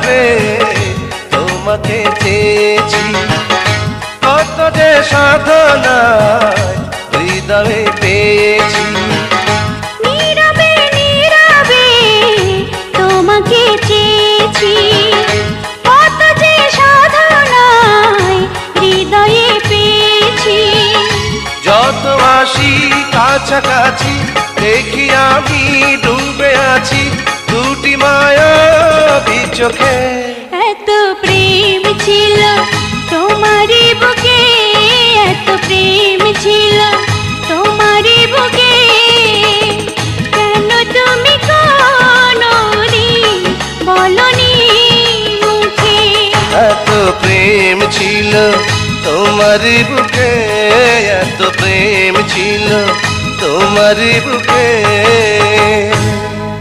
নীরবে তোমাকে চেয়েছি, কত যে সাধনায় হৃদয়ে পেয়েছি। নীরবে নীরবে তোমাকে চেয়েছি, কত যে সাধনায় হৃদয়ে পেয়েছি। যত আসি কাছাকাছি দেখি আমি ডুবে আছি দুটি মায়াবী চোখে। এত প্রেম ছিল তোমারই বুকে, এত প্রেম ছিল তোমারই বুকে, কেন তুমি কোনদিন বলনি মুখে। এত প্রেম ছিল তোমারই বুকে, এত প্রেম ছিল তোমারই বুকে।